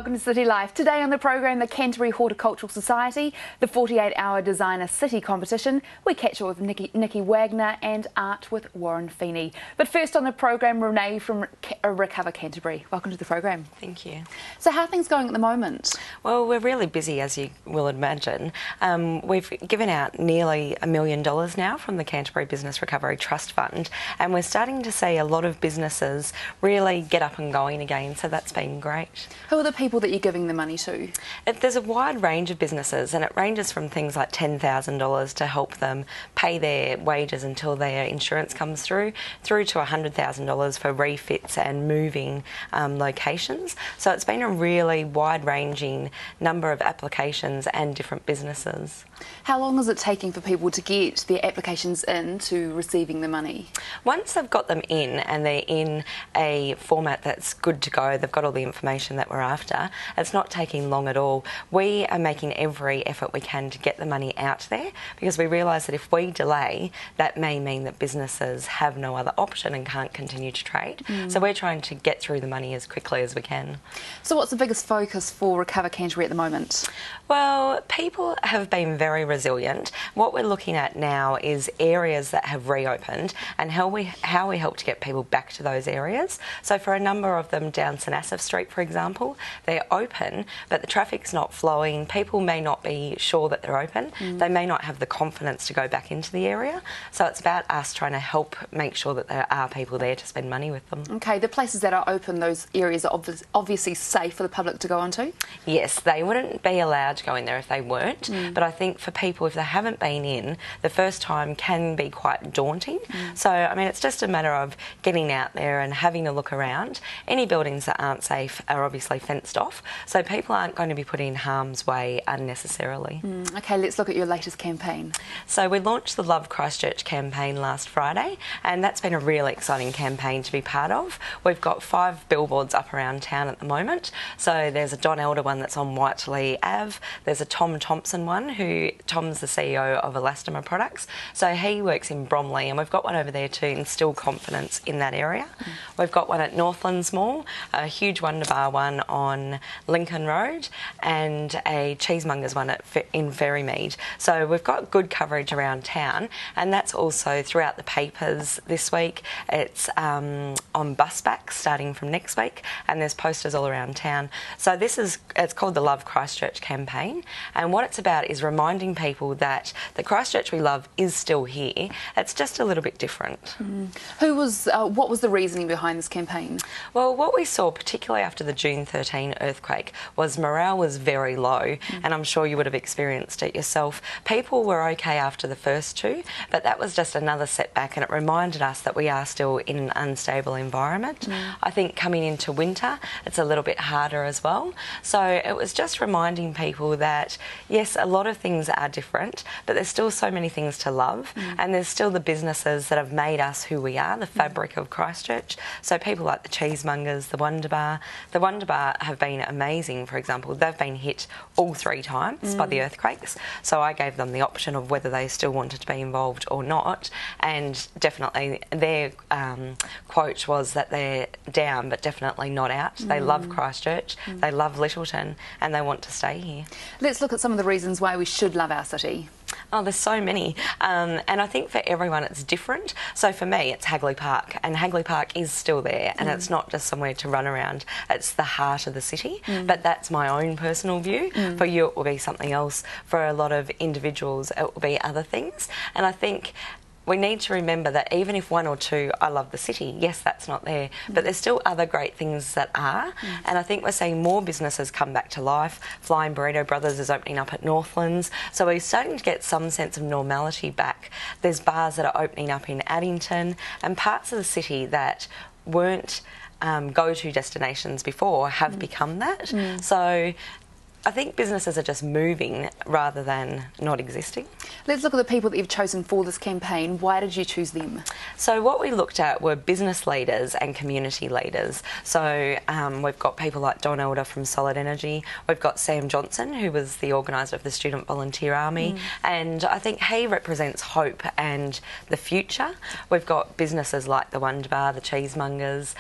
welcome to City Life. Today on the program, the Canterbury Horticultural Society, the 48-hour Designer City competition. We catch up with Nicky Wagner and art with Warren Feeney. But first on the program, Renee from Recover Canterbury. Welcome to the program. Thank you. So how are things going at the moment? Well, we're really busy, as you will imagine. We've given out nearly $1 million now from the Canterbury Business Recovery Trust Fund, and we're starting to see a lot of businesses really get up and going again, so that's been great. Who are the people that you're giving the money to? There's a wide range of businesses, and it ranges from things like $10,000 to help them pay their wages until their insurance comes through to $100,000 for refits and moving locations. So it's been a really wide-ranging number of applications and different businesses. How long is it taking for people to get their applications in to receiving the money? Once they've got them in and they're in a format that's good to go, they've got all the information that we're after, it's not taking long at all. We are making every effort we can to get the money out there, because we realise that if we delay, that may mean that businesses have no other option and can't continue to trade. So we're trying to get through the money as quickly as we can. So what's the biggest focus for Recover Canterbury at the moment? Well, people have been very resilient. What we're looking at now is areas that have reopened and how we help to get people back to those areas. So for a number of them down St Asaph Street, for example, they're open, but the traffic's not flowing. People may not be sure that they're open. They may not have the confidence to go back into the area. So it's about us trying to help make sure that there are people there to spend money with them. Okay, the places that are open, those areas are obviously safe for the public to go onto? Yes, they wouldn't be allowed to go in there if they weren't, but I think for people, if they haven't been in, the first time can be quite daunting. So, I mean, it's just a matter of getting out there and having a look around. Any buildings that aren't safe are obviously fenced off, so people aren't going to be put in harm's way unnecessarily. Okay, let's look at your latest campaign. So we launched the Love Christchurch campaign last Friday, and that's been a really exciting campaign to be part of. We've got 5 billboards up around town at the moment. So there's a Don Elder one that's on Whiteley Ave. There's a Tom Thompson one, Tom's the CEO of Elastomer Products. So he works in Bromley, and we've got one over there to instill confidence in that area. We've got one at Northlands Mall, a huge Wonder Bar one on Lincoln Road, and a cheesemongers one in Ferrymead. So we've got good coverage around town, and that's also throughout the papers this week. It's on bus backs starting from next week, and there's posters all around town. So it's called the Love Christchurch campaign, and what it's about is reminding people that the Christchurch we love is still here. It's just a little bit different. What was the reasoning behind this campaign? Well, what we saw, particularly after the June 13 earthquake, was morale was very low, and I'm sure you would have experienced it yourself. People were okay after the first 2, but that was just another setback, and it reminded us that we are still in an unstable environment. I think coming into winter, it's a little bit harder as well. So it was just reminding people that, yes, a lot of things are different, but there's still so many things to love, and there's still the businesses that have made us who we are, the fabric of Christchurch. So people like the cheesemongers, the Wonder Bar. The Wonder Bar have been amazing, for example. They've been hit all 3 times by the earthquakes, so I gave them the option of whether they still wanted to be involved or not, and definitely their quote was that they're down but definitely not out. They love Christchurch, they love Littleton, and they want to stay here. Let's look at some of the reasons why we should love our city. Oh, there's so many, and I think for everyone it's different. So for me, it's Hagley Park, and Hagley Park is still there, and it's not just somewhere to run around, it's the heart of the city. But that's my own personal view. For you it will be something else, for a lot of individuals it will be other things, and I think we need to remember that even if 1 or 2, I love the city, yes, that's not there, but there's still other great things that are, and I think we're seeing more businesses come back to life. Flying Burrito Brothers is opening up at Northlands, so we're starting to get some sense of normality back. There's bars that are opening up in Addington, and parts of the city that weren't go-to destinations before have become that. So I think businesses are just moving rather than not existing. Let's look at the people that you've chosen for this campaign. Why did you choose them? So what we looked at were business leaders and community leaders. So we've got people like Don Elder from Solid Energy. We've got Sam Johnson, who was the organiser of the Student Volunteer Army, and I think he represents hope and the future. We've got businesses like the Wonder Bar, the cheesemongers,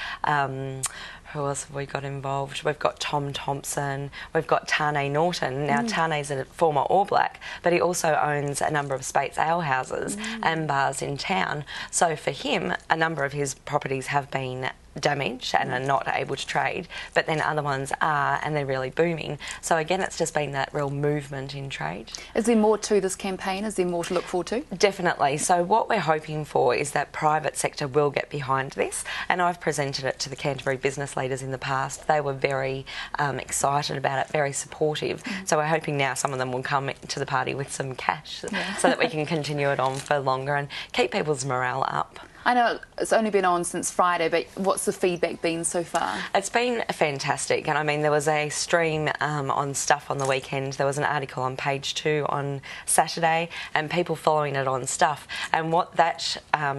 Who else have we got involved? We've got Tom Thompson, we've got Tane Norton. Now, Tane's a former All Black, but he also owns a number of Spates ale houses and bars in town. So for him, a number of his properties have been damaged and are not able to trade, but then other ones are, and they're really booming. So again, it's just been that real movement in trade. Is there more to this campaign? Is there more to look forward to? Definitely. So what we're hoping for is that private sector will get behind this, and I've presented it to the Canterbury business leaders in the past. They were very excited about it, very supportive. So we're hoping now some of them will come to the party with some cash so that we can continue it on for longer and keep people's morale up. I know it's only been on since Friday, but what's the feedback been so far? It's been fantastic, and I mean, there was a stream on Stuff on the weekend. There was an article on page 2 on Saturday, and people following it on Stuff. And what that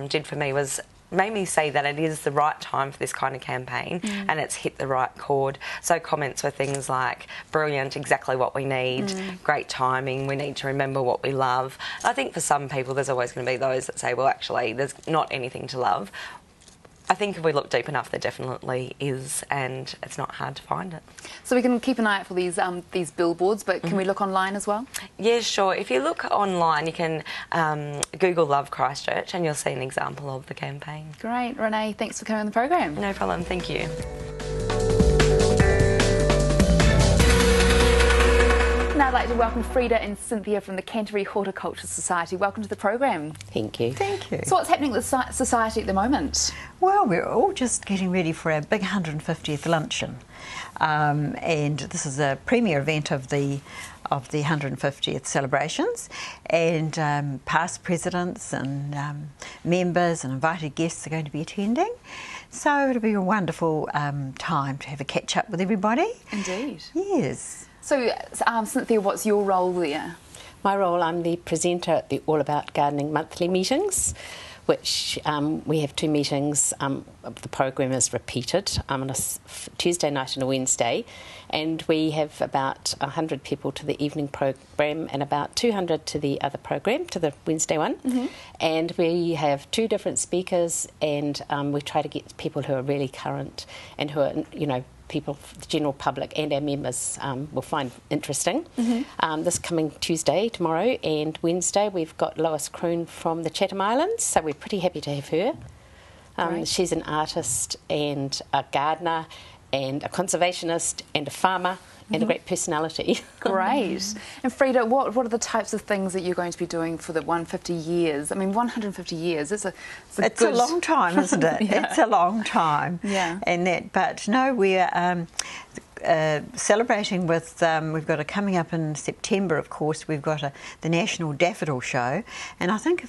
did for me was made me see that it is the right time for this kind of campaign, and it's hit the right chord. So comments were things like, brilliant, exactly what we need, great timing, we need to remember what we love. I think for some people there's always going to be those that say, well, actually, there's not anything to love. I think if we look deep enough, there definitely is, and it's not hard to find it. So we can keep an eye out for these billboards, but can we look online as well? Yeah, sure. If you look online, you can Google Love Christchurch, and you'll see an example of the campaign. Great. Renee, thanks for coming on the program. No problem. Thank you. Now I'd like to welcome Freda and Cynthia from the Canterbury Horticultural Society. Welcome to the program. Thank you. Thank you. So what's happening with the society at the moment? Well, we're all just getting ready for our big 150th luncheon, and this is a premier event of the 150th celebrations, and past presidents and members and invited guests are going to be attending. So it'll be a wonderful time to have a catch up with everybody. Indeed. Yes. So, Cynthia, what's your role there? My role, I'm the presenter at the All About Gardening monthly meetings, which we have 2 meetings. The program is repeated on a Tuesday night and a Wednesday, and we have about 100 people to the evening program and about 200 to the other program, to the Wednesday one. And we have 2 different speakers, and we try to get people who are really current and who are, you know, people, the general public and our members will find interesting. This coming Tuesday, tomorrow, and Wednesday, we've got Lois Kroon from the Chatham Islands, so we're pretty happy to have her. She's an artist and a gardener and a conservationist and a farmer and a great personality. Great. And Freda, what are the types of things that you're going to be doing for the 150 years? I mean, 150 years, it's a long time, isn't it? It's a long time. Yeah. But no, we're celebrating with, we've got coming up in September, of course, we've got the National Daffodil Show, and I think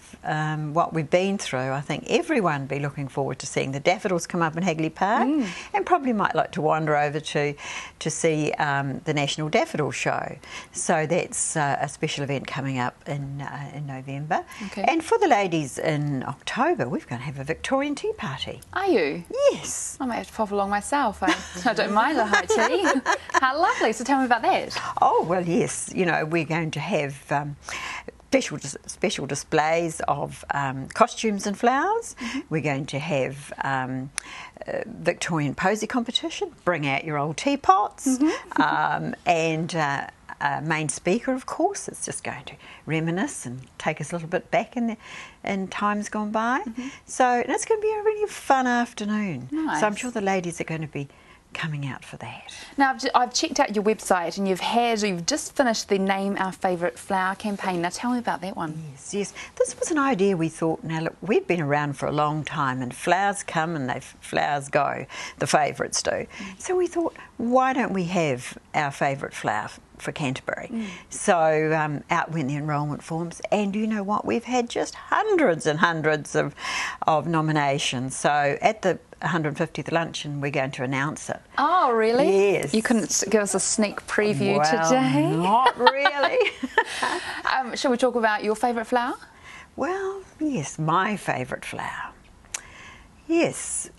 what we've been through, I think everyone will be looking forward to seeing the daffodils come up in Hagley Park, and probably might like to wander over to see the National Daffodil Show. So that's a special event coming up in November. Okay. And for the ladies in October, we're going to have a Victorian tea party. Are you? Yes. I might have to pop along myself. I don't mind a high tea. How lovely. So tell me about that. Oh, well, yes. You know, we're going to have special displays of costumes and flowers. We're going to have Victorian posy competition. Bring out your old teapots. And main speaker, of course, is just going to reminisce and take us a little bit back in times gone by. So it's going to be a really fun afternoon. Nice. So I'm sure the ladies are going to be coming out for that. Now, I've checked out your website, and you've just finished the Name Our Favourite Flower campaign. Now tell me about that one. Yes. This was an idea we thought, now look, we've been around for a long time, and flowers come and flowers go, the favourites do. So we thought, why don't we have our favourite flower for Canterbury? So out went the enrolment forms, and you know what, we've had just hundreds and hundreds of nominations. So at the 150th luncheon, we're going to announce it. Oh, really? Yes. You couldn't give us a sneak preview today? Not really. Shall we talk about your favourite flower? Well, yes, my favourite flower. Yes,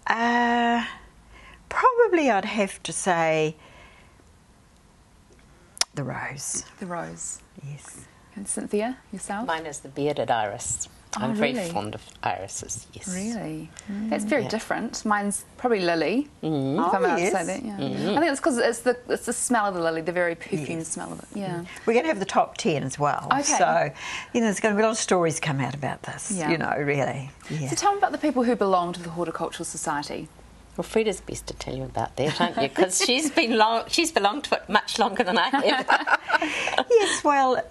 probably I'd have to say the rose. The rose. Yes. And Cynthia, yourself? Mine is the bearded iris. I'm really? very fond of irises, yes. Really? That's very different. Mine's probably lily, if I'm allowed to say that. Yeah. I think it's because it's the smell of the lily, the very perfumed smell of it. Yeah. We're going to have the top 10 as well. Okay. So, there's going to be a lot of stories come out about this, Yeah. really. Yeah. So tell me about the people who belong to the Horticultural Society. Well, Freda's best to tell you about that, aren't you? Because she's belonged to it much longer than I have. Yes, well,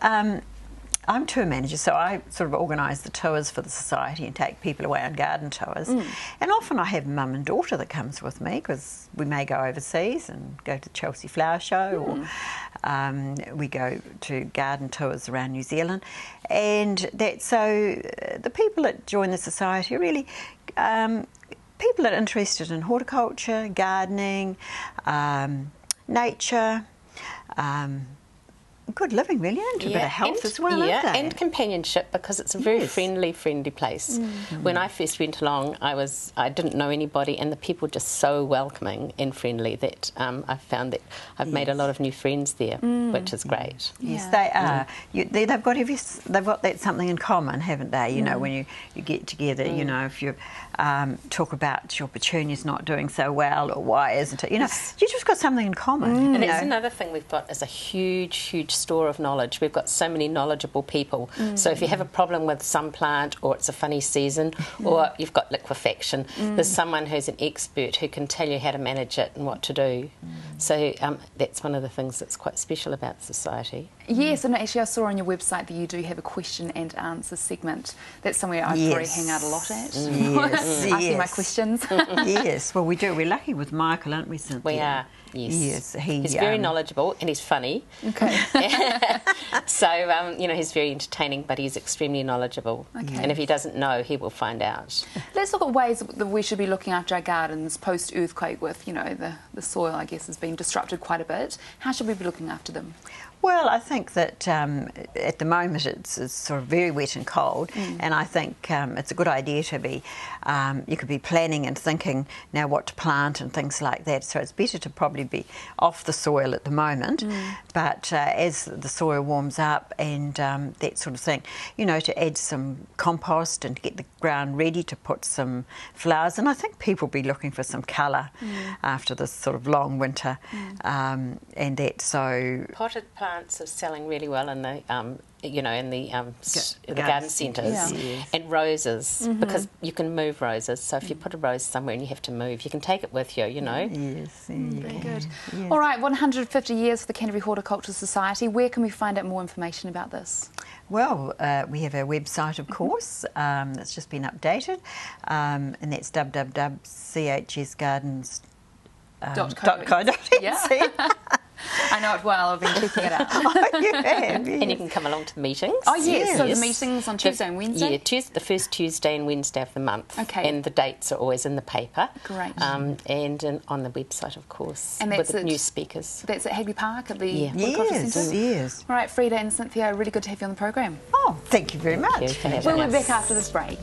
I'm tour manager, so I sort of organise the tours for the society and take people away on garden tours. And often I have mum and daughter that comes with me because we may go overseas and go to the Chelsea Flower Show or we go to garden tours around New Zealand. And so the people that join the society are really people that are interested in horticulture, gardening, nature, good living, really, and a bit of health as well, aren't they? And companionship, because it's a very friendly place. When I first went along, I didn't know anybody, and the people were just so welcoming and friendly that I found that I've made a lot of new friends there, which is great. Yes, they are. They've got that something in common, haven't they? When you get together, if you talk about your petunias not doing so well or why isn't it, you just got something in common. And that's another thing we've got is a huge store of knowledge. We've got so many knowledgeable people. So if you have a problem with some plant, or it's a funny season, or you've got liquefaction, there's someone who's an expert who can tell you how to manage it and what to do. So that's one of the things that's quite special about the society. Yes, and actually I saw on your website that you do have a question and answer segment. That's somewhere I probably hang out a lot at. Asking my questions. Yes, well we do. We're lucky with Michael, aren't we, Cynthia? We are. Yes, he's very knowledgeable and he's funny. Okay. So, he's very entertaining, but he's extremely knowledgeable. Okay. And if he doesn't know, he will find out. Let's look at ways that we should be looking after our gardens post-earthquake with, the soil, I guess, has been disrupted quite a bit. How should we be looking after them? Well, I think that at the moment it's sort of very wet and cold, and I think it's a good idea to be, you could be planning and thinking now what to plant and things like that, so it's better to probably be off the soil at the moment, but as the soil warms up and that sort of thing, to add some compost and to get the ground ready to put some flowers, and I think people will be looking for some colour after this sort of long winter, and that, so... Potted plants are selling really well in the the garden centres, and roses, because you can move roses. So if you put a rose somewhere and you have to move, you can take it with you. Yes, very good. Yes. All right, 150 years for the Canterbury Horticultural Society. Where can we find out more information about this? Well, we have our website, of course, that's just been updated, and that's www.chsgardens.co.nz. I know it well, I've been checking it out. Oh, you have, yes. And you can come along to the meetings. Oh, yes, so the meetings on Tuesday and Wednesday? Yeah, the first Tuesday and Wednesday of the month. Okay. And the dates are always in the paper. Great. And on the website, of course, and with the new speakers. That's at Hagley Park at the Horticultural Centre? Yes. All right, Freda and Cynthia, really good to have you on the programme. Oh, thank you very much. We'll be back after this break.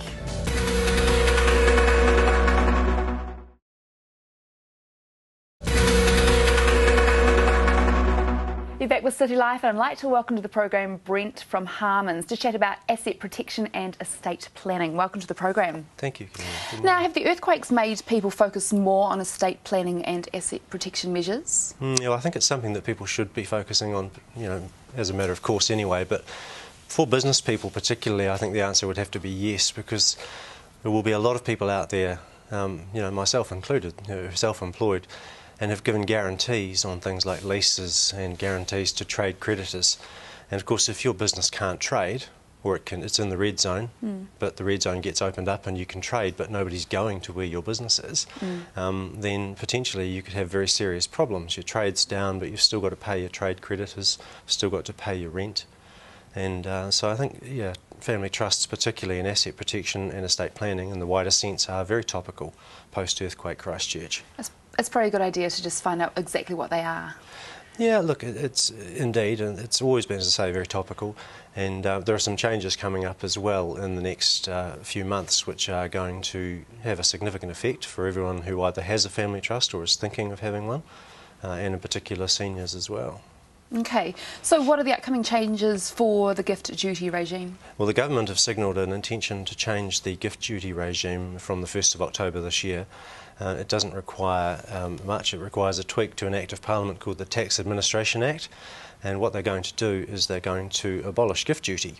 You're back with City Life, and I'd like to welcome to the program Brent from Harmon's to chat about asset protection and estate planning. Welcome to the program. Thank you. Now, have the earthquakes made people focus more on estate planning and asset protection measures? Well, I think it's something that people should be focusing on, as a matter of course anyway, but for business people particularly, I think the answer would have to be yes, because there will be a lot of people out there, myself included, who are self-employed, and have given guarantees on things like leases and guarantees to trade creditors. And of course, if your business can't trade, or it's in the red zone, but the red zone gets opened up and you can trade, but nobody's going to where your business is, then potentially you could have very serious problems. Your trade's down, but you've still got to pay your trade creditors, still got to pay your rent. And so I think, family trusts, particularly in asset protection and estate planning in the wider sense, are very topical post-earthquake Christchurch. It's probably a good idea to just find out exactly what they are. Yeah, look, it's indeed, and it's always been, as I say, very topical, and there are some changes coming up as well in the next few months which are going to have a significant effect for everyone who either has a family trust or is thinking of having one, and in particular seniors as well. Okay, so what are the upcoming changes for the gift duty regime? Well, the government have signalled an intention to change the gift duty regime from the 1st of October this year. It doesn't require much. It requires a tweak to an Act of Parliament called the Tax Administration Act, and what they're going to do is they're going to abolish gift duty,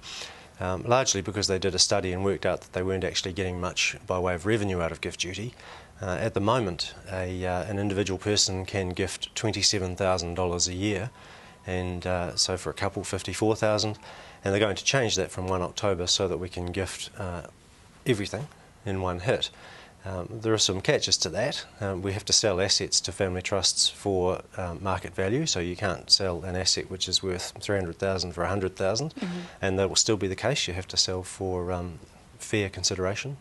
largely because they did a study and worked out that they weren't actually getting much by way of revenue out of gift duty. At the moment, an individual person can gift $27,000 a year, and so for a couple, $54,000, and they're going to change that from 1 October so that we can gift everything in one hit. There are some catches to that. We have to sell assets to family trusts for market value, so you can't sell an asset which is worth $300,000 for $100,000, and that will still be the case. You have to sell for fair consideration.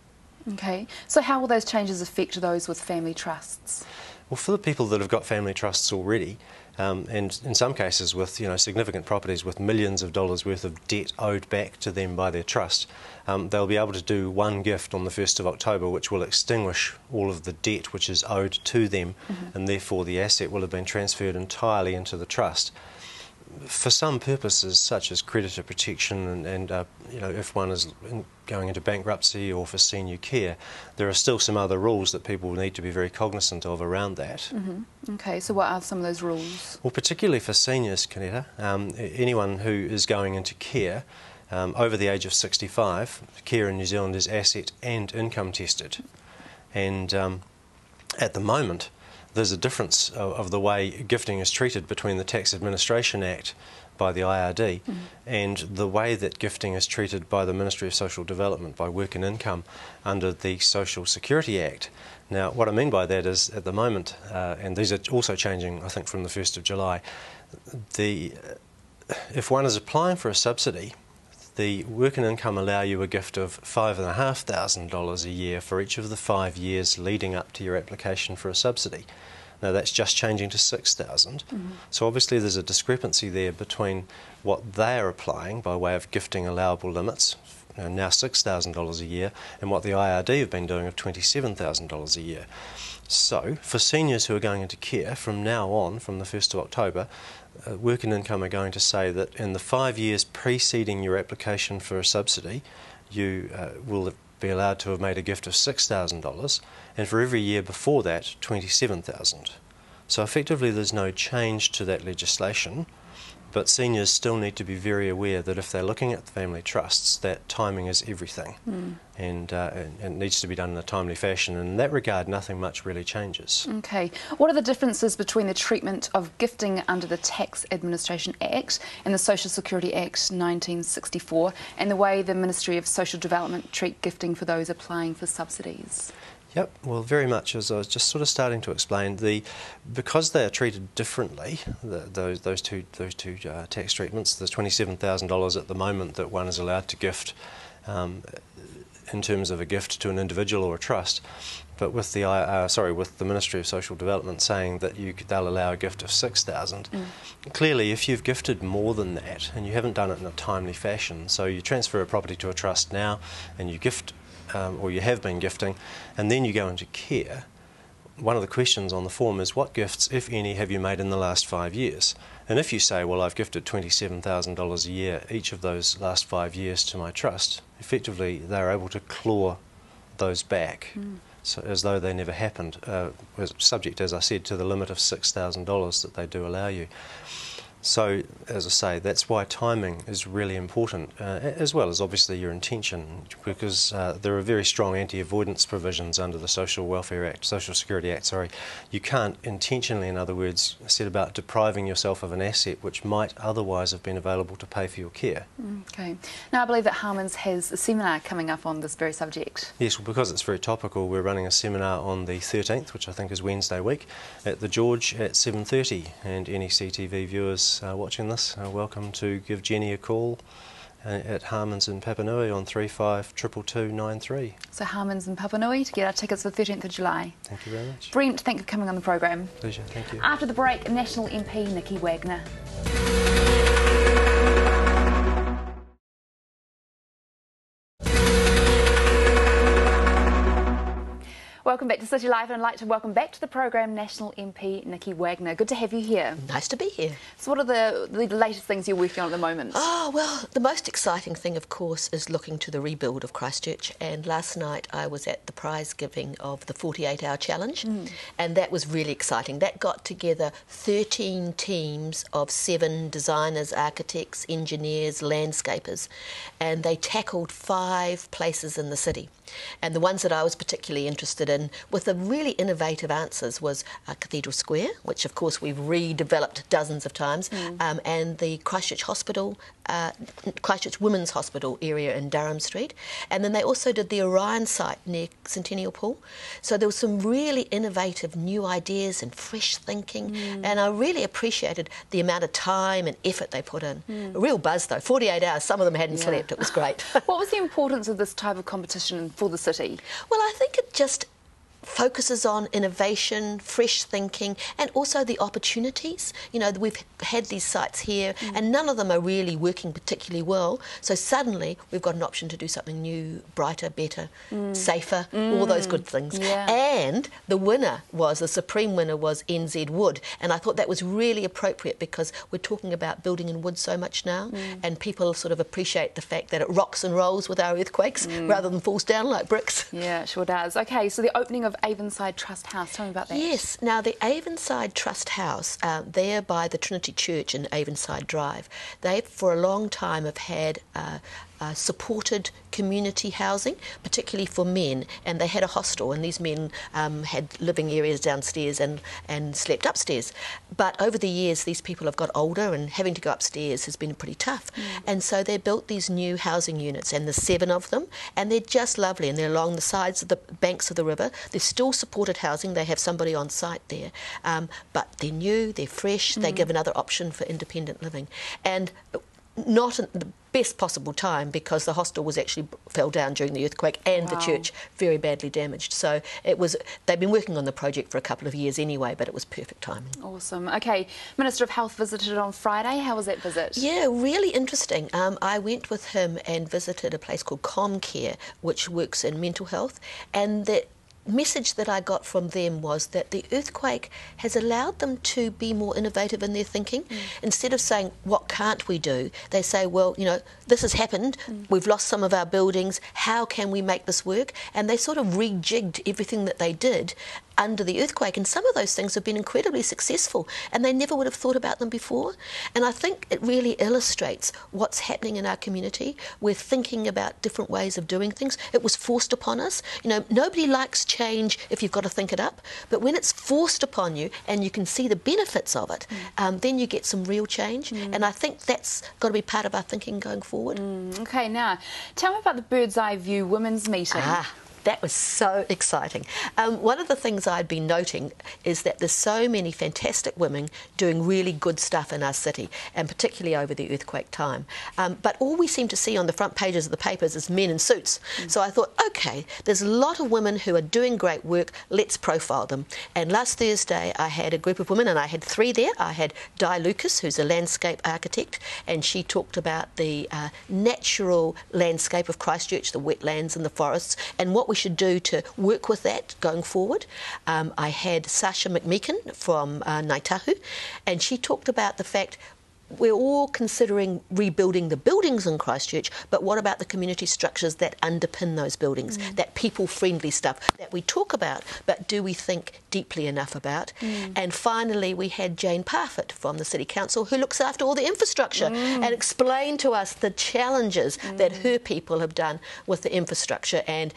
Okay, so how will those changes affect those with family trusts? Well, for the people that have got family trusts already, and in some cases with significant properties with millions of dollars worth of debt owed back to them by their trust, they'll be able to do one gift on the 1st of October which will extinguish all of the debt which is owed to them, and therefore the asset will have been transferred entirely into the trust. For some purposes, such as creditor protection and if one is going into bankruptcy or for senior care, there are still some other rules that people need to be very cognizant of around that. Okay, so what are some of those rules? Well, particularly for seniors, Kaneta, anyone who is going into care over the age of 65, care in New Zealand is asset and income tested. And at the moment, there's a difference of the way gifting is treated between the Tax Administration Act by the IRD and the way that gifting is treated by the Ministry of Social Development, by Work and Income, under the Social Security Act. Now, what I mean by that is, at the moment, and these are also changing, I think, from the 1st of July, if one is applying for a subsidy, the Work and Income allow you a gift of $5,500 a year for each of the 5 years leading up to your application for a subsidy. Now that's just changing to $6,000. So obviously there's a discrepancy there between what they are applying by way of gifting allowable limits, now $6,000 a year, and what the IRD have been doing of $27,000 a year. So for seniors who are going into care, from now on, from the 1st of October, Work and Income are going to say that in the 5 years preceding your application for a subsidy, you will be allowed to have made a gift of $6,000, and for every year before that, $27,000. So effectively there's no change to that legislation, but seniors still need to be very aware that if they're looking at family trusts, that timing is everything, and it needs to be done in a timely fashion. And in that regard, nothing much really changes. Okay. What are the differences between the treatment of gifting under the Tax Administration Act and the Social Security Act 1964, and the way the Ministry of Social Development treat gifting for those applying for subsidies? Yep, well, very much, as I was just sort of starting to explain, because they are treated differently, those two tax treatments. There's $27,000 at the moment that one is allowed to gift in terms of a gift to an individual or a trust, but with the Ministry of Social Development saying that they'll allow a gift of $6,000. Clearly, if you've gifted more than that and you haven't done it in a timely fashion, so you transfer a property to a trust now and you gift. Or you have been gifting, and then you go into care, one of the questions on the form is what gifts, if any, have you made in the last 5 years? And if you say, well, I've gifted $27,000 a year each of those last 5 years to my trust, effectively they're able to claw those back, so as though they never happened, subject, as I said, to the limit of $6,000 that they do allow you. So, as I say, that's why timing is really important, as well as obviously your intention, because there are very strong anti-avoidance provisions under the Social Security Act. You can't intentionally, in other words, set about depriving yourself of an asset which might otherwise have been available to pay for your care. Okay. Now I believe that Harmon's has a seminar coming up on this very subject. Yes, well, because it's very topical, we're running a seminar on the 13th, which I think is Wednesday week, at the George at 7:30, and any CTV viewers watching this are welcome to give Jenny a call at Harmon's in Papanui on 352293. So Harmon's in Papanui to get our tickets for the 13th of July. Thank you very much. Brent, thank you for coming on the programme. Pleasure, thank you. After the break, National MP Nicky Wagner. Welcome welcome back to City Life, and I'd like to welcome back to the programme National MP Nicky Wagner. Good to have you here. Nice to be here. So what are the latest things you're working on at the moment? Oh, well, the most exciting thing, of course, is looking to the rebuild of Christchurch. And last night I was at the prize giving of the 48-hour challenge, and that was really exciting. That got together 13 teams of 7 designers, architects, engineers, landscapers, and they tackled 5 places in the city. And the ones that I was particularly interested in with the really innovative answers was Cathedral Square, which of course we've redeveloped dozens of times, and the Christchurch Hospital, Christchurch Women's Hospital area in Durham Street. And then they also did the Orion site near Centennial Pool. So there was some really innovative new ideas and fresh thinking, and I really appreciated the amount of time and effort they put in. A real buzz though, 48 hours, some of them hadn't slept, it was great. What was the importance of this type of competition for the city? Well, I think it just focuses on innovation, fresh thinking, and also the opportunities. You know, we've had these sites here and none of them are really working particularly well, so suddenly we've got an option to do something new, brighter, better, safer, all those good things. And the supreme winner was NZ Wood, and I thought that was really appropriate because we're talking about building in wood so much now, and people sort of appreciate the fact that it rocks and rolls with our earthquakes rather than falls down like bricks. Yeah, it sure does. Okay, so the opening of Avonside Trust House, tell me about that. Yes, now the Avonside Trust House, there by the Trinity Church in Avonside Drive, they for a long time have had supported community housing, particularly for men, and they had a hostel, and these men had living areas downstairs and slept upstairs. But over the years these people have got older and having to go upstairs has been pretty tough, and so they built these new housing units, and there's 7 of them, and they're just lovely, and they're along the sides of the banks of the river. They're still supported housing, they have somebody on site there, but they're new, they're fresh, they give another option for independent living, and not at the best possible time because the hostel was actually fell down during the earthquake and the church very badly damaged. So they've been working on the project for a couple of years anyway, but it was perfect timing. Awesome. Okay, Minister of Health visited on Friday. How was that visit? Yeah, really interesting. I went with him and visited a place called ComCare, which works in mental health, and the message that I got from them was that the earthquake has allowed them to be more innovative in their thinking. Instead of saying, what can't we do? They say, well, you know, this has happened, we've lost some of our buildings, how can we make this work? And they sort of rejigged everything that they did under the earthquake, and some of those things have been incredibly successful and they never would have thought about them before. And I think it really illustrates what's happening in our community. We're thinking about different ways of doing things. It was forced upon us. You know, nobody likes change if you've got to think it up, but when it's forced upon you and you can see the benefits of it, then you get some real change, and I think that's got to be part of our thinking going forward. Okay, now tell me about the Bird's Eye View Women's Meeting. That was so exciting. One of the things I'd been noting is that there's so many fantastic women doing really good stuff in our city, and particularly over the earthquake time. But all we seem to see on the front pages of the papers is men in suits. So I thought, OK, there's a lot of women who are doing great work, let's profile them. And last Thursday I had a group of women, and I had 3 there. I had Di Lucas, who's a landscape architect, and she talked about the natural landscape of Christchurch, the wetlands and the forests, and what we should do to work with that going forward. I had Sasha McMeekin from Ngaitahu, and she talked about the fact we're all considering rebuilding the buildings in Christchurch, but what about the community structures that underpin those buildings, that people-friendly stuff that we talk about, but do we think deeply enough about? And finally, we had Jane Parfitt from the City Council, who looks after all the infrastructure, and explained to us the challenges that her people have done with the infrastructure and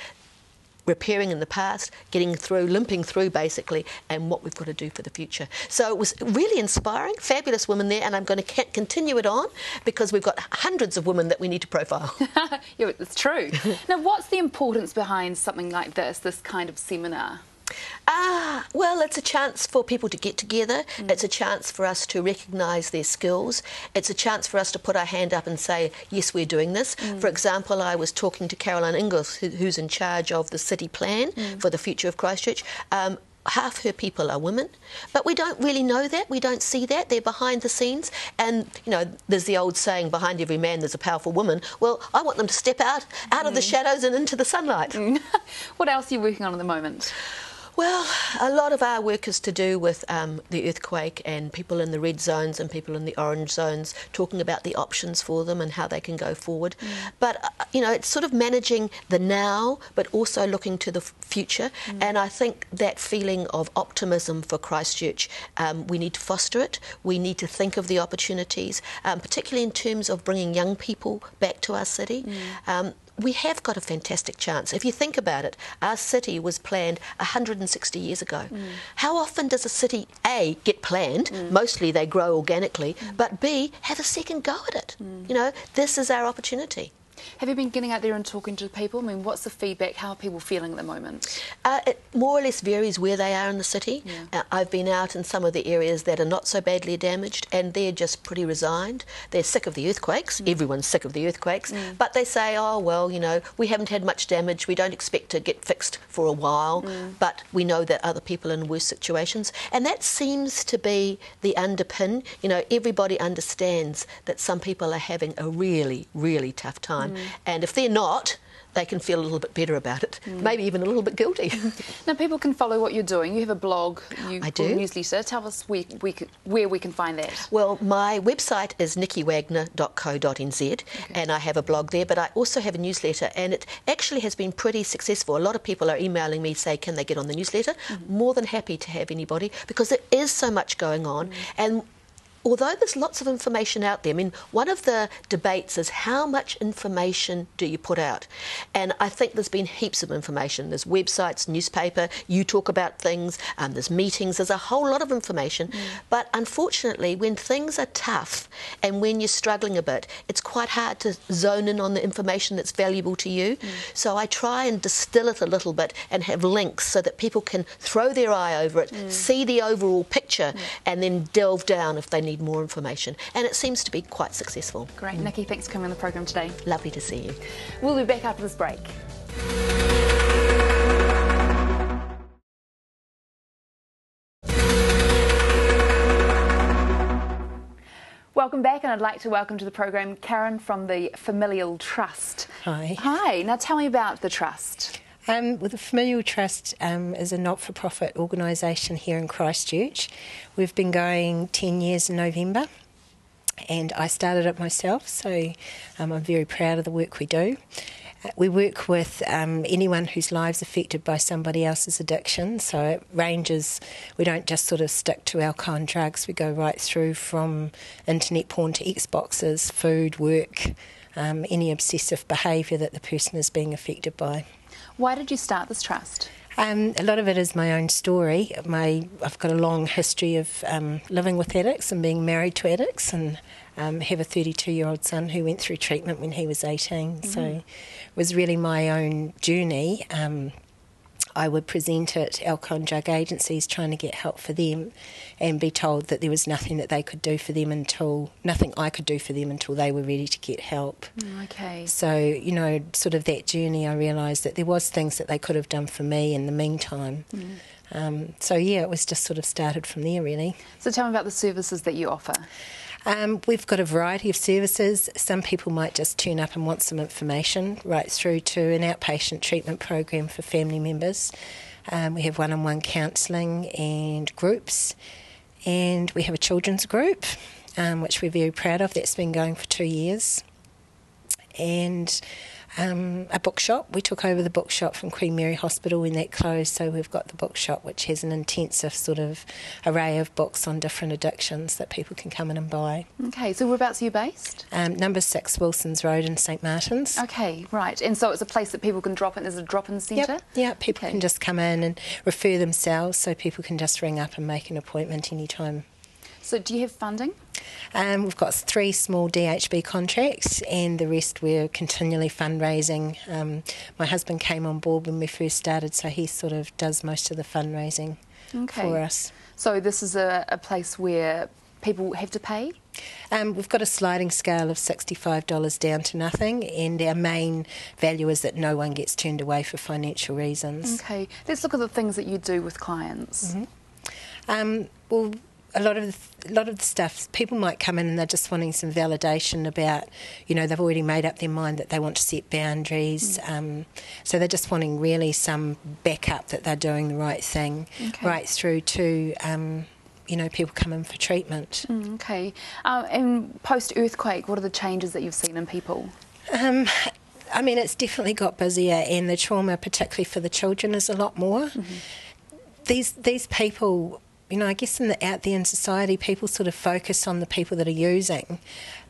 repairing in the past, getting through, limping through basically, and what we've got to do for the future. So it was really inspiring, fabulous women there, and I'm going to continue it on because we've got hundreds of women that we need to profile. Yeah, it's true. Now, what's the importance behind something like this kind of seminar? Well, it's a chance for people to get together. It's a chance for us to recognise their skills. It's a chance for us to put our hand up and say, yes, we're doing this. For example, I was talking to Caroline Ingalls, who's in charge of the city plan for the future of Christchurch. Half her people are women, but we don't really know that. We don't see that. They're behind the scenes. And, you know, there's the old saying, behind every man there's a powerful woman. Well, I want them to step out of the shadows and into the sunlight. What else are you working on at the moment? Well, a lot of our work is to do with the earthquake and people in the red zones and people in the orange zones, talking about the options for them and how they can go forward. But, you know, it's sort of managing the now, but also looking to the future. And I think that feeling of optimism for Christchurch, we need to foster it. We need to think of the opportunities, particularly in terms of bringing young people back to our city. We have got a fantastic chance. If you think about it, our city was planned 160 years ago. How often does a city, A, get planned? Mostly they grow organically, but B, have a second go at it. You know, this is our opportunity. Have you been getting out there and talking to people? I mean, what's the feedback? How are people feeling at the moment? It more or less varies where they are in the city. I've been out in some of the areas that are not so badly damaged, and they're just pretty resigned. They're sick of the earthquakes. Everyone's sick of the earthquakes. But they say, oh, well, you know, we haven't had much damage. We don't expect to get fixed for a while, but we know that other people are in worse situations. And that seems to be the underpin. You know, everybody understands that some people are having a really, really tough time. And if they're not, they can feel a little bit better about it, maybe even a little bit guilty. Now, people can follow what you're doing. You have a blog, I do. Newsletter. Tell us where we can find that. Well, my website is nickywagner.co.nz, and I have a blog there, but I also have a newsletter, and it actually has been pretty successful. A lot of people are emailing me, say, can they get on the newsletter? More than happy to have anybody, because there is so much going on. And although there's lots of information out there, I mean, one of the debates is how much information do you put out? And I think there's been heaps of information. There's websites, newspaper, you talk about things, there's meetings, there's a whole lot of information. But unfortunately, when things are tough and when you're struggling a bit, it's quite hard to zone in on the information that's valuable to you. So I try and distill it a little bit and have links so that people can throw their eye over it, see the overall picture, and then delve down if they need more information, and it seems to be quite successful. Great. Nicky, thanks for coming on the program today. Lovely to see you. We'll be back after this break. Welcome back, and I'd like to welcome to the program Karen from the Familial Trust. Hi. Hi. Now tell me about the trust. Well, the Familial Trust is a not-for-profit organisation here in Christchurch. We've been going 10 years in November, and I started it myself, so I'm very proud of the work we do. We work with anyone whose lives affected by somebody else's addiction, so it ranges. We don't just sort of stick to alcohol and drugs, we go right through from internet porn to Xboxes, food, work, any obsessive behaviour that the person is being affected by. Why did you start this trust? A lot of it is my own story. I've got a long history of living with addicts and being married to addicts, and have a 32-year-old son who went through treatment when he was 18. So it was really my own journey. I would present at alcohol and drug agencies trying to get help for them, and be told that there was nothing that they could do for them nothing I could do for them until they were ready to get help. Okay. So, you know, sort of that journey, I realised that there was things that they could have done for me in the meantime. So yeah, it was just sort of started from there, really. So tell me about the services that you offer. We've got a variety of services. Some people might just turn up and want some information, right through to an outpatient treatment program for family members. We have one-on-one counselling and groups, and we have a children's group, which we're very proud of. That's been going for 2 years. And a bookshop. We took over the bookshop from Queen Mary Hospital when that closed, so we've got the bookshop, which has an intensive sort of array of books on different addictions that people can come in and buy. Okay, so whereabouts are you based? Number 6 Wilson's Road in St Martin's. Okay, right. And so it's a place that people can drop in. There's a drop-in centre? Yep, people can just come in and refer themselves, so people can just ring up and make an appointment anytime. So do you have funding? We've got 3 small DHB contracts, and the rest we're continually fundraising. My husband came on board when we first started, so he sort of does most of the fundraising for us. So this is a place where people have to pay? We've got a sliding scale of $65 down to nothing, and our main value is that no one gets turned away for financial reasons. Okay, let's look at the things that you do with clients. Well, a lot of the stuff, people might come in and they're just wanting some validation about, you know, they've already made up their mind that they want to set boundaries. So they're just wanting really some backup that they're doing the right thing, right through to, you know, people come in for treatment. Okay. And post-earthquake, what are the changes that you've seen in people? I mean, it's definitely got busier, and the trauma, particularly for the children, is a lot more. These people, you know, I guess out there in society, people sort of focus on the people that are using,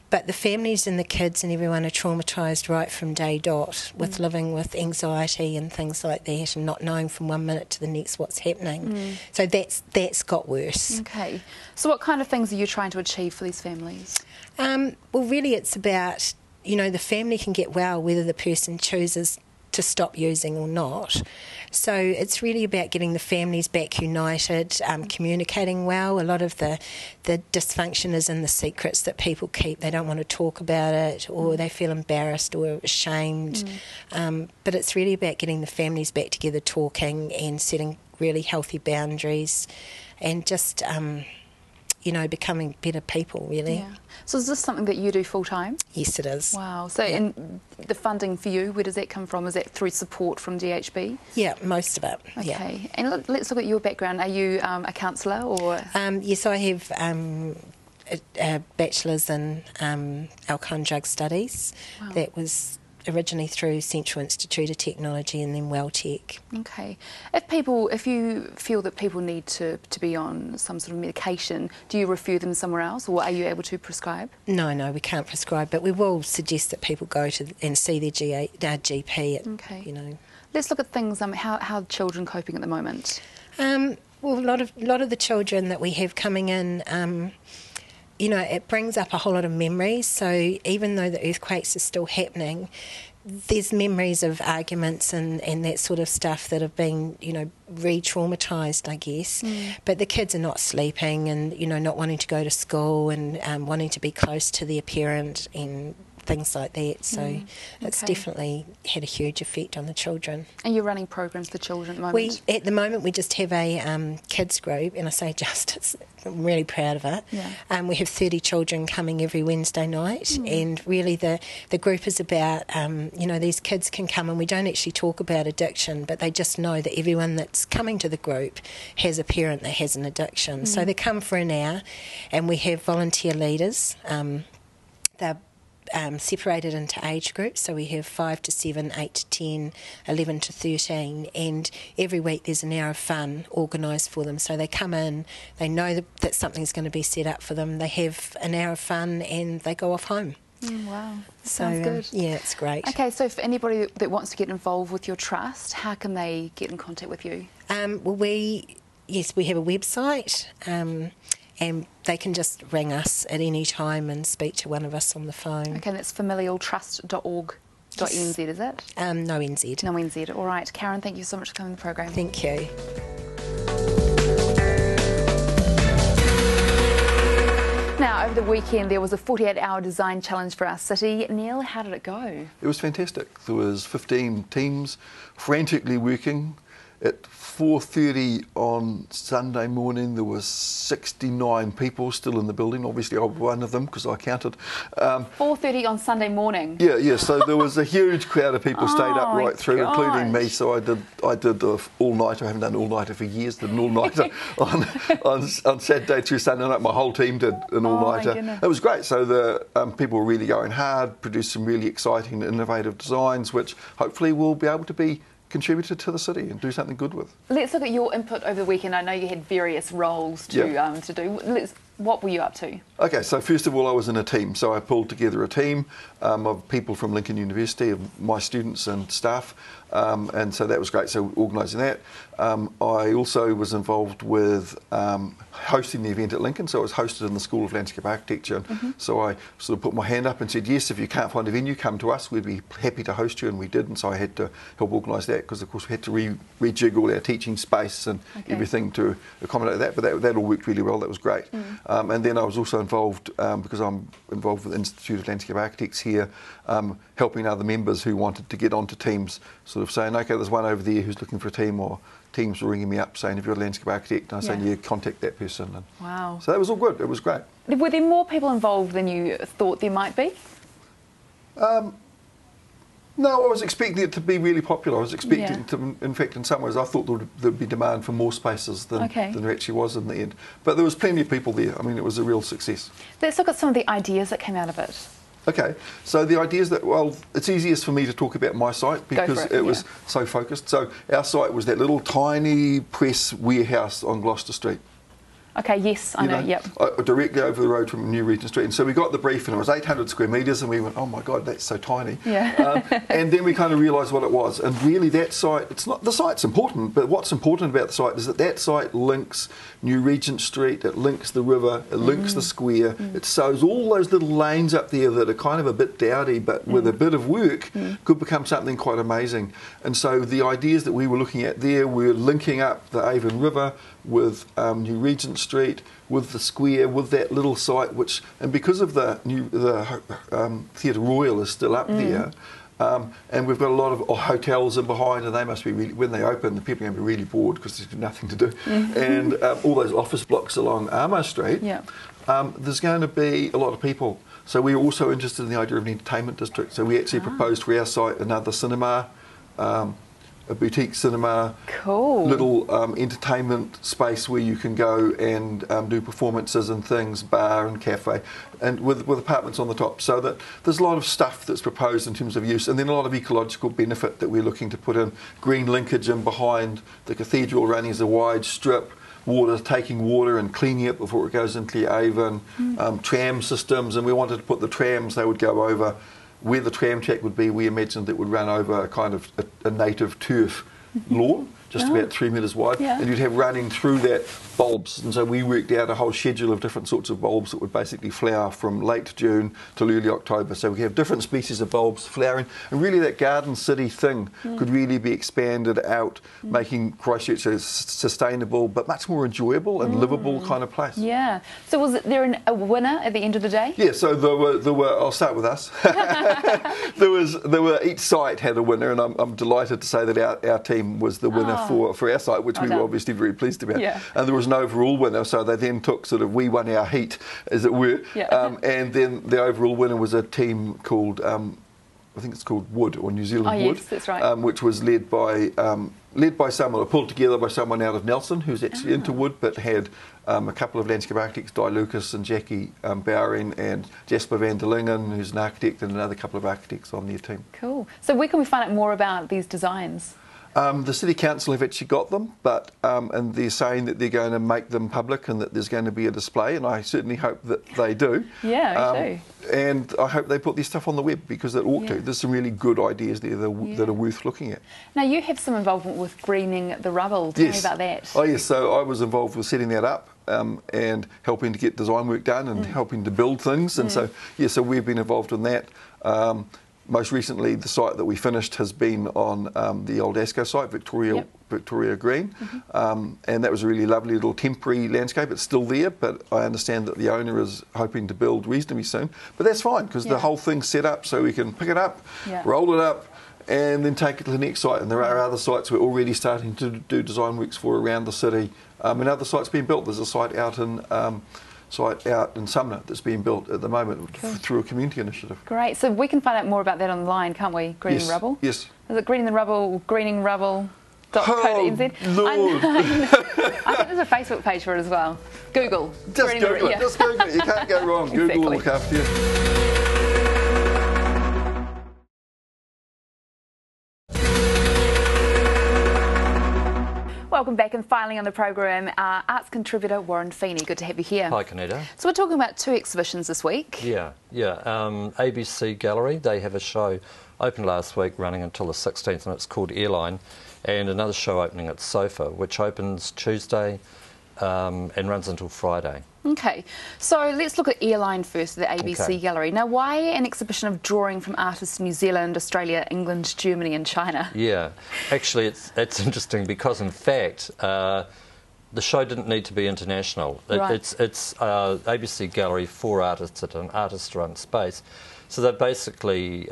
but the families and the kids and everyone are traumatised right from day dot, with living with anxiety and things like that, and not knowing from one minute to the next what's happening. So that's got worse. Okay. So what kind of things are you trying to achieve for these families? Well, really it's about, you know, the family can get well whether the person chooses to stop using or not. So it's really about getting the families back united, communicating well. A lot of the dysfunction is in the secrets that people keep. They don't want to talk about it, or they feel embarrassed or ashamed. But it's really about getting the families back together, talking and setting really healthy boundaries, and just you know, becoming better people, really. Yeah. So is this something that you do full-time? Yes, it is. Wow. So and the funding for you, where does that come from? Is that through support from DHB? Yeah, most of it. Okay. And let's look at your background. Are you a counsellor or...? Yes, I have a bachelor's in alcohol and drug studies. Wow. That was originally through Central Institute of Technology and then Welltech. Okay. If you feel that people need to be on some sort of medication, do you refer them somewhere else, or are you able to prescribe? No, we can't prescribe, but we will suggest that people go to and see their GP. Okay. You know. Let's look at things. How are children coping at the moment? Well, a lot of the children that we have coming in. You know, it brings up a whole lot of memories. So even though the earthquakes are still happening, there's memories of arguments and that sort of stuff that have been, you know, re-traumatised, I guess. But the kids are not sleeping and, you know, not wanting to go to school and wanting to be close to their parent and things like that. So it's definitely had a huge effect on the children. And you're running programs for children at the moment? At the moment we just have a kids group, and I say just, I'm really proud of it. Yeah. We have 30 children coming every Wednesday night, and really the group is about, you know, these kids can come, and we don't actually talk about addiction, but they just know that everyone that's coming to the group has a parent that has an addiction. So they come for an hour, and we have volunteer leaders. They're separated into age groups, so we have 5 to 7, 8 to 10, 11 to 13, and every week there's an hour of fun organised for them. So they come in, they know that something's going to be set up for them, they have an hour of fun and they go off home. Wow, So, sounds good. Yeah, it's great. Okay, so for anybody that wants to get involved with your trust, how can they get in contact with you? Well, we have a website, and they can just ring us at any time and speak to one of us on the phone. Okay, that's familialtrust.org.nz, is it? No NZ. No NZ. All right, Karen, thank you so much for coming to the program. Thank you. Now, over the weekend, there was a 48-hour design challenge for our city. Neil, how did it go? It was fantastic. There was 15 teams frantically working. At 4:30 on Sunday morning, there was 69 people still in the building. Obviously, I was one of them because I counted. 4:30 on Sunday morning? Yeah. So there was a huge crowd of people stayed up right through, gosh. including me. So I did the all-nighter. I haven't done an all-nighter for years. Did an all-nighter on Saturday through Sunday night. My whole team did an all-nighter. It was great. So the people were really going hard, produced some really exciting, innovative designs, which hopefully will be able to be contributed to the city and do something good with. Let's look at your input over the weekend. I know you had various roles to do. What were you up to? Okay, so first of all, I was in a team. So I pulled together a team of people from Lincoln University, of my students and staff, and so that was great. So organising that. I also was involved with hosting the event at Lincoln. So it was hosted in the School of Landscape Architecture. So I sort of put my hand up and said, yes, if you can't find a venue, come to us. We'd be happy to host you, and we did. And so I had to help organise that because, of course, we had to rejig all our teaching space and everything to accommodate that. But that all worked really well. That was great. And then I was also involved, because I'm involved with the Institute of Landscape Architects here, helping other members who wanted to get onto teams, sort of saying, okay, there's one over there who's looking for a team, or teams were ringing me up saying, have you got a landscape architect? And I was saying, yeah, contact that person. And wow. so that was all good. It was great. Were there more people involved than you thought there might be? No, I was expecting it to be really popular. I was expecting to, in fact, in some ways, I thought there'd be demand for more spaces than there actually was in the end. But there was plenty of people there. I mean, it was a real success. Let's look at some of the ideas that came out of it. Okay, so the idea is that, well, it's easiest for me to talk about my site because it was so focused. So our site was that little tiny press warehouse on Gloucester Street. Okay, yes, I know, yep. Directly over the road from New Regent Street. And so we got the brief and it was 800 square metres and we went, oh my God, that's so tiny. Yeah. And then we kind of realised what it was. And really that site, it's not, the site's important, but what's important about the site is that that site links New Regent Street, it links the river, it links the square, it shows all those little lanes up there that are kind of a bit dowdy, but with a bit of work could become something quite amazing. And so the ideas that we were looking at there were linking up the Avon River with New Regent Street, with the square, with that little site, which, and because of the Theatre Royal is still up there, and we've got a lot of hotels in behind, and they must be really, when they open, the people are going to be really bored because there's nothing to do. And all those office blocks along Armour Street, there's going to be a lot of people. So we're also interested in the idea of an entertainment district. So we actually proposed for our site another cinema, a boutique cinema, little entertainment space where you can go and do performances and things, bar and cafe, and with apartments on the top. So that there's a lot of stuff that's proposed in terms of use, and then a lot of ecological benefit that we're looking to put in. Green linkage in behind the cathedral, running as a wide strip, taking water and cleaning it before it goes into the Avon, tram systems, and we wanted to put the trams, they would go over where the tram track would be. We imagined it would run over a kind of a native turf lawn, just about 3 metres wide, and you'd have running through that bulbs. And so we worked out a whole schedule of different sorts of bulbs that would basically flower from late June till early October. So we have different species of bulbs flowering, and really that garden city thing could really be expanded out, making Christchurch a sustainable but much more enjoyable and livable kind of place. Yeah. So was there a winner at the end of the day? Yeah. So there were. I'll start with us. there were each site had a winner, and I'm delighted to say that our team was the winner for our site, which we were obviously very pleased about. And there was an overall winner, so they then took we won our heat, as it were. And then the overall winner was a team called, I think it's called Wood, or New Zealand Wood. Yes, that's right. Which was led by someone, or pulled together by someone out of Nelson, who's actually into wood, but had a couple of landscape architects, Di Lucas and Jackie Bowering, and Jasper van der Lingen, who's an architect, and another couple of architects on their team. Cool. So where can we find out more about these designs? The City Council have actually got them, but and they're saying that they're going to make them public and that there's going to be a display, and I certainly hope that they do. Yeah, me too. And I hope they put this stuff on the web, because it ought to. There's some really good ideas there that are worth looking at. Now, you have some involvement with greening the rubble. Tell me about that. Oh, yes. So I was involved with setting that up and helping to get design work done and helping to build things. And so we've been involved in that. Most recently, the site that we finished has been on the old ASCO site, Victoria Green, and that was a really lovely little temporary landscape. It's still there, but I understand that the owner is hoping to build reasonably soon. But that's fine, because the whole thing's set up so we can pick it up, roll it up, and then take it to the next site. And there are other sites we're already starting to do design works for around the city, and other sites being built. There's a site out in Sumner that's being built at the moment through a community initiative. Great. So we can find out more about that online, can't we? Greening Rubble? Yes. Is it Greening the Rubble, greeningrubble.co.nz? Lord. I think there's a Facebook page for it as well. Google. Just Google it. Just Google it. You can't go wrong. Google will look after you. Welcome back, and finally on the program, arts contributor Warren Feeney. Good to have you here. Hi, Canada. So we're talking about two exhibitions this week. Yeah. ABC Gallery, they have a show opened last week running until the 16th, and it's called Airline, and another show opening at Sofa, which opens Tuesday and runs until Friday. Okay, so let's look at Airline first, the ABC Gallery. Now, why an exhibition of drawing from artists in New Zealand, Australia, England, Germany and China? Yeah, actually it's interesting because in fact the show didn't need to be international. Right. It's ABC Gallery for artists at an artist-run space. So they've basically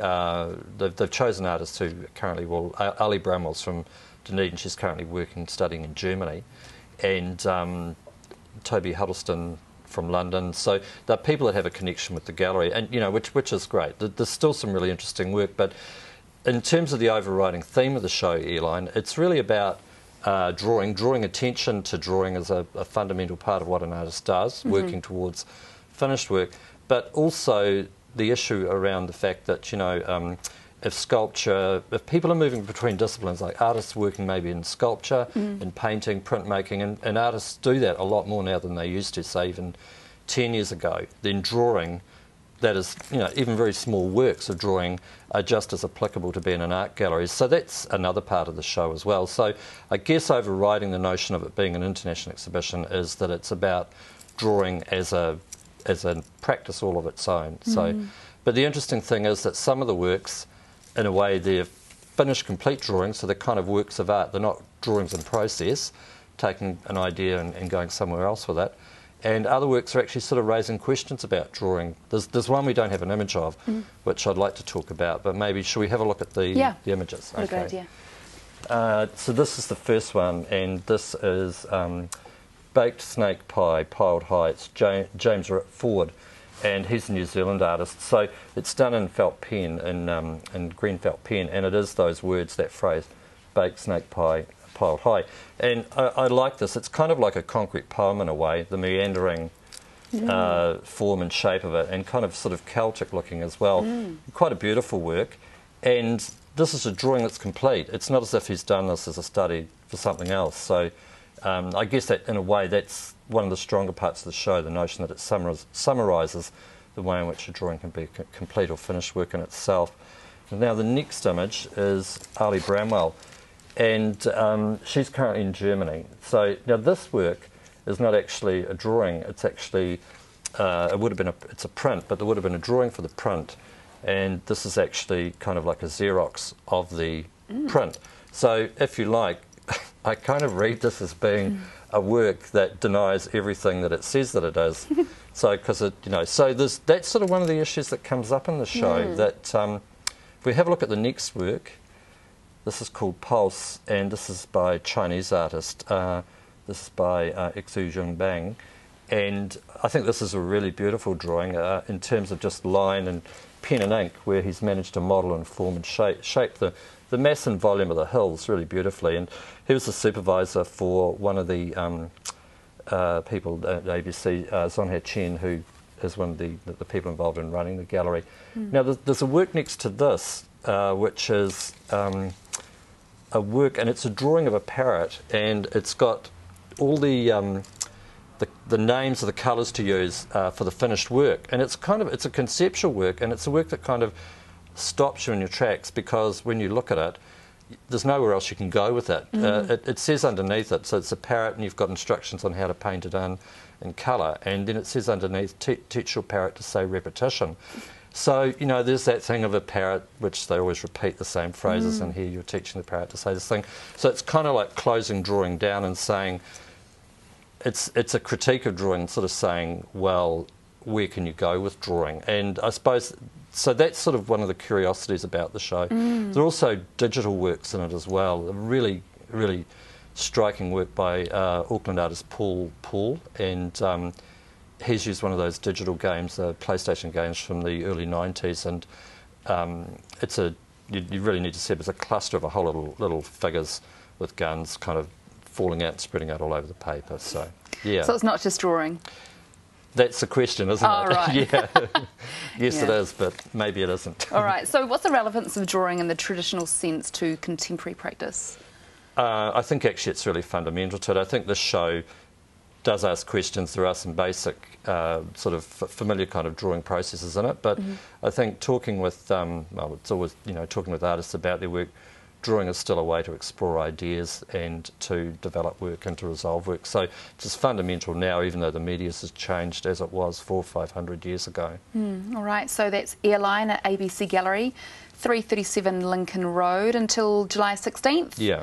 they've chosen artists who currently, well, Ali Bramwell's from Dunedin. She's currently studying in Germany, and Toby Huddleston from London. So they're people that have a connection with the gallery, and which is great. There's still some really interesting work, but in terms of the overriding theme of the show, Airline, it's really about drawing attention to drawing as a fundamental part of what an artist does, working towards finished work, but also the issue around the fact that, if people are moving between disciplines, like artists working maybe in sculpture, in painting, printmaking, and artists do that a lot more now than they used to, say even 10 years ago, then drawing, that is, even very small works of drawing are just as applicable to be in an art gallery. So that's another part of the show as well. So I guess overriding the notion of it being an international exhibition is that it's about drawing as a practice all of its own. So, but the interesting thing is that some of the works, in a way, they're finished, complete drawings, so they're kind of works of art. They're not drawings in process, taking an idea and going somewhere else with it. And other works are actually sort of raising questions about drawing. There's one we don't have an image of, which I'd like to talk about, but maybe should we have a look at the images? What a good idea. So this is the first one, and this is baked snake pie piled high. It's James Ford, and he's a New Zealand artist. So it's done in felt pen, in green felt pen, and it is those words, that phrase, baked snake pie piled high. And I like this. It's kind of like a concrete poem in a way, the meandering form and shape of it, and kind of sort of Celtic looking as well. Quite a beautiful work. And this is a drawing that's complete. It's not as if he's done this as a study for something else. So I guess that, in a way, that's one of the stronger parts of the show, the notion that it summarises the way in which a drawing can be complete or finished work in itself. And now the next image is Ali Bramwell, and she's currently in Germany. So now this work is not actually a drawing, it's actually, it's a print, but there would have been a drawing for the print, and this is actually kind of like a Xerox of the print. So if you like, I kind of read this as being a work that denies everything that it says that it is. So, because it, so that's sort of one of the issues that comes up in the show. That if we have a look at the next work, this is called Pulse, and this is by a Chinese artist. This is by Xu Jungbang, and I think this is a really beautiful drawing in terms of just line and pen and ink, where he's managed to model and form and shape the mass and volume of the hills really beautifully. And he was the supervisor for one of the people at ABC, Zonha Chen, who is one of the people involved in running the gallery. Now, there's a work next to this, which is a work, and it's a drawing of a parrot, and it's got all the names of the colours to use for the finished work. And it's a conceptual work, and it's a work that kind of stops you in your tracks, because when you look at it, there's nowhere else you can go with it. It says underneath it, so it's a parrot, and you've got instructions on how to paint it in colour, and then it says underneath, teach your parrot to say repetition. So, there's that thing of a parrot, which they always repeat the same phrases, and here you're teaching the parrot to say this thing. So it's kind of like closing drawing down and saying, it's a critique of drawing, sort of saying, well, where can you go with drawing? And I suppose, so that's sort of one of the curiosities about the show. There are also digital works in it as well, a really, really striking work by Auckland artist Paul, and he's used one of those digital games, PlayStation games from the early 90s, and you really need to see it. It's a cluster of a whole little figures with guns kind of falling out and spreading out all over the paper. So, yeah. So it's not just drawing? That's the question, isn't it? Right. Yeah. Yes, it is, but maybe it isn't. All right. So what's the relevance of drawing in the traditional sense to contemporary practice? I think actually it's really fundamental to it. I think this show does ask questions. There are some basic sort of familiar kind of drawing processes in it, but I think talking with, it's always, talking with artists about their work, drawing is still a way to explore ideas and to develop work and to resolve work. So it's just fundamental now, even though the media has changed as it was 400 or 500 years ago. All right, so that's Airline at ABC Gallery, 337 Lincoln Road until July 16th. Yeah.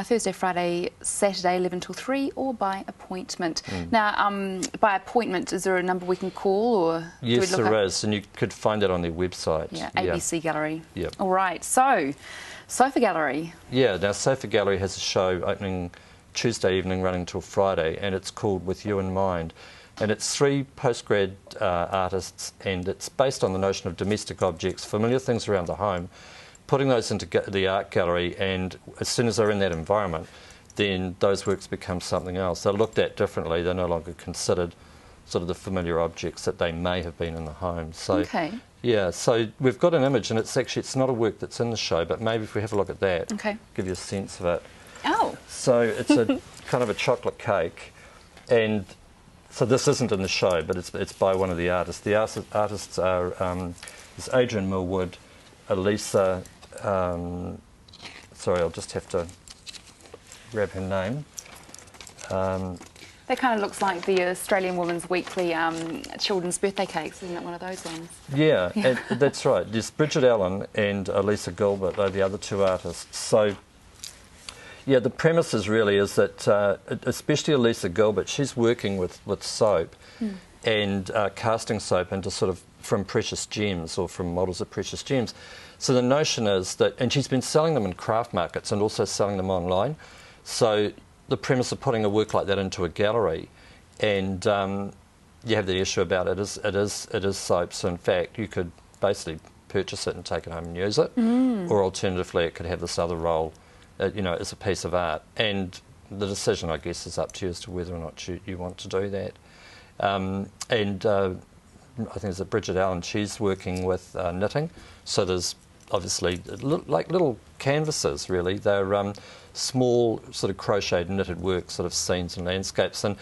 Thursday, Friday, Saturday 11 till 3, or by appointment. Now, by appointment, is there a number we can call, or yes, there is, and you could find that on their website. Yeah, ABC Gallery. Yep. All right, so Sofa Gallery. Yeah, now Sofa Gallery has a show opening Tuesday evening, running till Friday, and it's called With You in Mind. And it's 3 postgrad artists, and it's based on the notion of domestic objects, familiar things around the home, putting those into the art gallery, and as soon as they're in that environment, then those works become something else. They're looked at differently. They're no longer considered sort of the familiar objects that they may have been in the home. So, okay. Yeah, so we've got an image, and it's not a work that's in the show, but maybe if we have a look at that, give you a sense of it. Oh. So it's a kind of a chocolate cake, and so this isn't in the show, but it's by one of the artists. The artists are there's Adrian Millwood, Elisa. Sorry, I'll just have to grab her name. That kind of looks like the Australian Women's Weekly children's birthday cakes, isn't it? One of those ones. Yeah, that's right. There's Bridget Allen and Elisa Gilbert, are the other 2 artists. So, yeah, the premise is that, especially Elisa Gilbert, she's working with soap and casting soap into sort of from precious gems or from models of precious gems. So the notion is that, and she's been selling them in craft markets and also selling them online. So the premise of putting a work like that into a gallery, and you have the issue about it is soap. So in fact, you could basically purchase it and take it home and use it, or alternatively, it could have this other role, as a piece of art. And the decision, I guess, is up to you as to whether or not you want to do that. I think it's Bridget Allen. She's working with knitting, so there's obviously like little canvases. Really, they're small sort of crocheted knitted work, sort of scenes and landscapes, and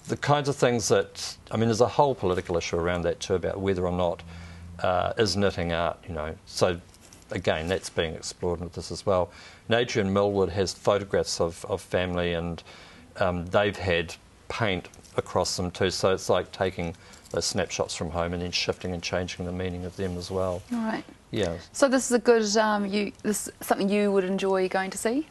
the kinds of things that, I mean, there's a whole political issue around that too, about whether or not is knitting art. So again, that's being explored with this as well. And Adrian Millwood has photographs of family, and they've had paint across them too, so it's like taking those snapshots from home and then shifting and changing the meaning of them as well. All right. Yeah. So this is a good, this is something you would enjoy going to see?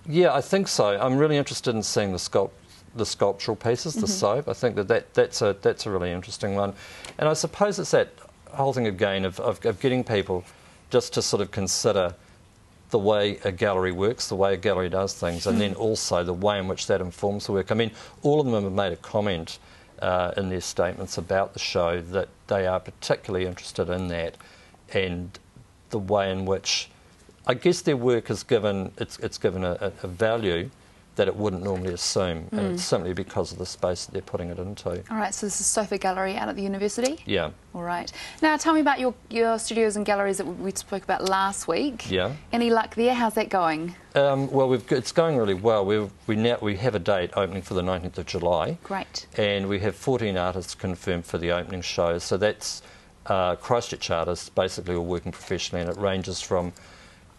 Yeah, I think so. I'm really interested in seeing the sculptural pieces, the soap. I think that's a really interesting one. And I suppose it's that whole thing again of getting people just to sort of consider the way a gallery works, the way a gallery does things, and then also the way in which that informs the work. I mean, all of them have made a comment in their statements about the show that they are particularly interested in that, and the way in which, I guess, their work is given, it's given a value that it wouldn't normally assume, and it's simply because of the space that they're putting it into. All right, so this is Sofa Gallery out at the university? Yeah. All right. Now, tell me about your studios and galleries that we spoke about last week. Yeah. Any luck there? How's that going? Well, it's going really well. We have a date opening for the 19th of July. Great. And we have 14 artists confirmed for the opening show. So that's Christchurch artists, basically all working professionally, and it ranges from, in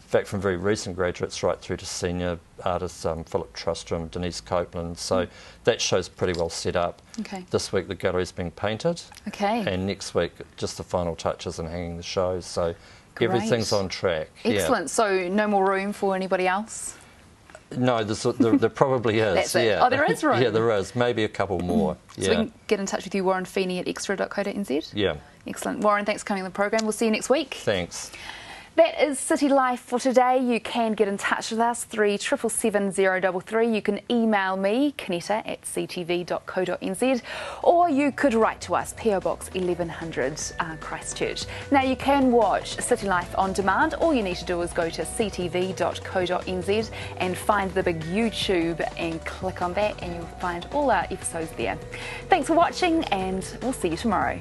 fact, from very recent graduates right through to senior artists, Philip Trustram, Denise Copeland. So that show's pretty well set up. Okay. This week the gallery's being painted. Okay. And next week just the final touches and hanging the shows. So everything's on track. Excellent. Yeah. So no more room for anybody else? No, there probably is. That's it. Yeah. Oh, there is room? Yeah, there is. Maybe a couple more. So we can get in touch with you, Warren Feeney at extra.co.nz? Yeah. Excellent. Warren, thanks for coming on the program. We'll see you next week. Thanks. That is City Life for today. You can get in touch with us, 3777 033. You can email me, kaneta@ctv.co.nz, or you could write to us, PO Box 1100 Christchurch. Now, you can watch City Life on demand. All you need to do is go to ctv.co.nz and find the big YouTube and click on that, and you'll find all our episodes there. Thanks for watching, and we'll see you tomorrow.